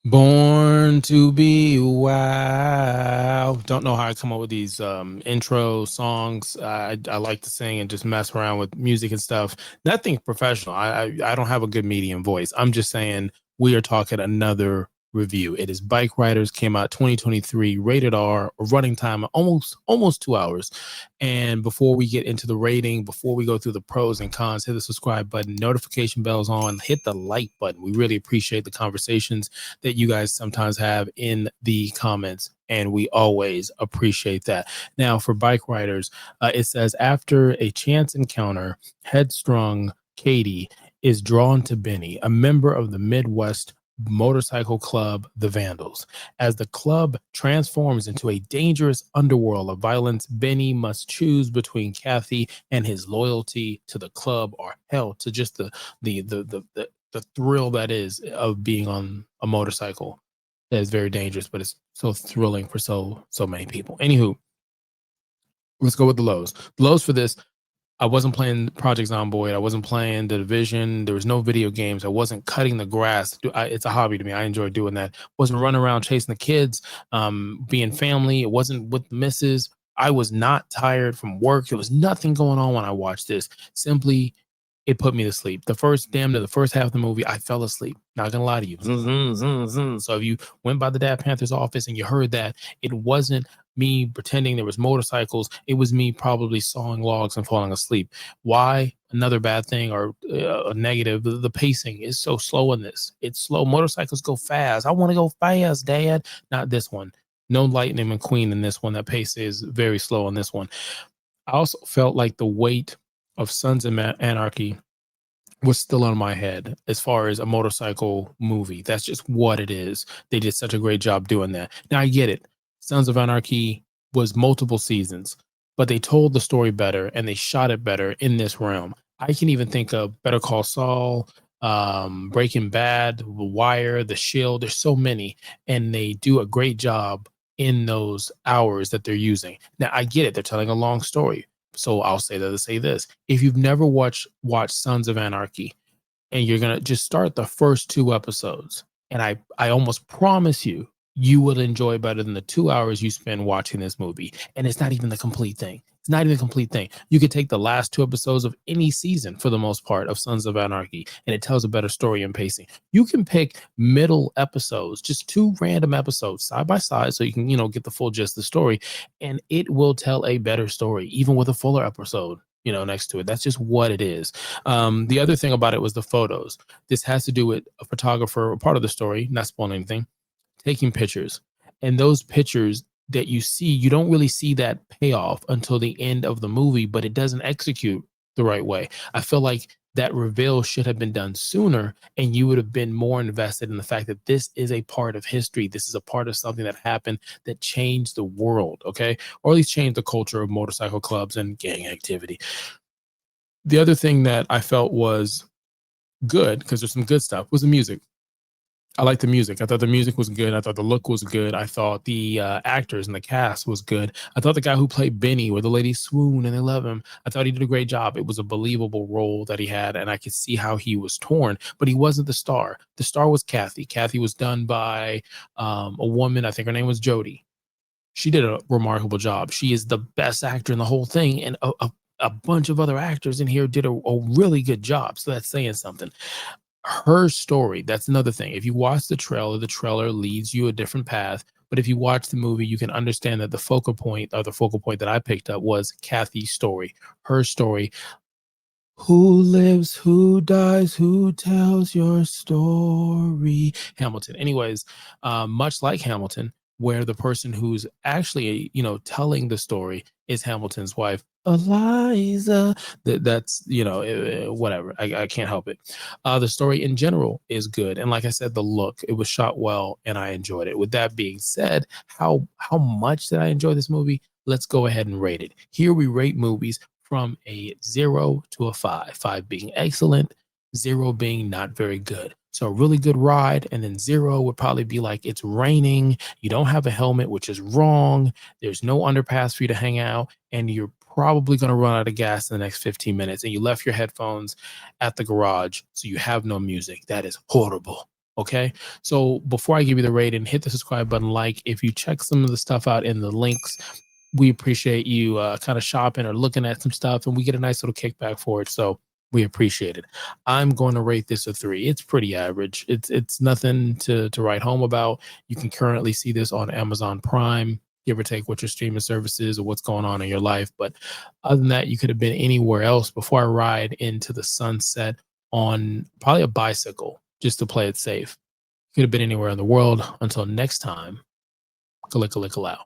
Born to be wild. Don't know how I come up with these intro songs. I like to sing and just mess around with music and stuff. Nothing professional. I don't have a good medium voice. I'm just saying we are talking another review. It is Bikeriders, came out 2023, rated R, a running time of almost 2 hours. And before we get into the rating, before we go through the pros and cons, hit the subscribe button, notification bells on, hit the like button. We really appreciate the conversations that you guys sometimes have in the comments, and we always appreciate that. Now, for Bikeriders, it says after a chance encounter, headstrong Katie is drawn to Benny, a member of the Midwest motorcycle club, the Vandals. As the club transforms into a dangerous underworld of violence, Benny must choose between Kathy and his loyalty to the club, or hell, to just the thrill that is of being on a motorcycle. That is very dangerous, but it's so thrilling for so many people. Anywho, let's go with the lows. The lows for this: I wasn't playing Project Zomboid. I wasn't playing The Division. There was no video games. I wasn't cutting the grass. It's a hobby to me. I enjoy doing that. Wasn't running around chasing the kids, being family. It wasn't with the missus. I was not tired from work. There was nothing going on when I watched this. Simply, it put me to sleep. The first half of the movie, I fell asleep. Not gonna lie to you. So if you went by the Dad Panthers office and you heard that, it wasn't me pretending there was motorcycles. It was me probably sawing logs and falling asleep. Why? Another bad thing or a negative. The pacing is so slow in this. It's slow. Motorcycles go fast. I want to go fast, Dad. Not this one. No Lightning McQueen in this one. That pace is very slow in this one. I also felt like the weight of Sons of Anarchy was still on my head as far as a motorcycle movie. That's just what it is. They did such a great job doing that. Now I get it. Sons of Anarchy was multiple seasons, but they told the story better and they shot it better in this realm. I can even think of Better Call Saul, Breaking Bad, The Wire, The Shield. There's so many, and they do a great job in those hours that they're using. Now I get it. They're telling a long story. So I'll say that to say this: if you've never watched Sons of Anarchy, and you're gonna just start the first two episodes, and I almost promise you you will enjoy better than the 2 hours you spend watching this movie. And it's not even the complete thing. It's not even the complete thing. You could take the last two episodes of any season, for the most part, of Sons of Anarchy, and it tells a better story and pacing. You can pick middle episodes, just two random episodes side by side, so you can get the full gist of the story, and it will tell a better story, even with a fuller episode next to it. That's just what it is. The other thing about it was the photos. This has to do with a photographer, part of the story, not spoiling anything, taking pictures. And those pictures that you see, you don't really see that payoff until the end of the movie, but it doesn't execute the right way. I feel like that reveal should have been done sooner, and you would have been more invested in the fact that this is a part of history. This is a part of something that happened that changed the world, okay? Or at least changed the culture of motorcycle clubs and gang activity. The other thing that I felt was good, because there's some good stuff, was the music. I liked the music. I thought the music was good. I thought the look was good. I thought the actors and the cast was good. I thought the guy who played Benny, where the ladies swoon and they love him, I thought he did a great job. It was a believable role that he had, and I could see how he was torn, but he wasn't the star. The star was Kathy. Kathy was done by a woman. I think her name was Jodie. She did a remarkable job. She is the best actor in the whole thing, and a bunch of other actors in here did a really good job. So that's saying something. Her story, that's another thing. If you watch the trailer leads you a different path. But if you watch the movie, you can understand that the focal point that I picked up was Kathy's story, her story. Who lives, who dies, who tells your story? Hamilton. Anyways, much like Hamilton, where the person who's actually, telling the story is Hamilton's wife, Eliza. That's, whatever. I can't help it. The story in general is good. And like I said, the look, it was shot well and I enjoyed it. With that being said, how much did I enjoy this movie? Let's go ahead and rate it. Here we rate movies from a 0 to a 5, 5 being excellent, 0 being not very good. So a really good ride, and then 0 would probably be like it's raining, you don't have a helmet, which is wrong, there's no underpass for you to hang out, and you're probably going to run out of gas in the next 15 minutes, and you left your headphones at the garage, so you have no music. That is horrible. Okay. So before I give you the rating, hit the subscribe button. Like, if you check some of the stuff out in the links, we appreciate you kind of shopping or looking at some stuff, and we get a nice little kickback for it. So we appreciate it. I'm going to rate this a 3. It's pretty average. It's nothing to write home about. You can currently see this on Amazon Prime, give or take what your streaming services or what's going on in your life. But other than that, you could have been anywhere else. Before I ride into the sunset on probably a bicycle just to play it safe. Could have been anywhere in the world. Until next time, kalika out.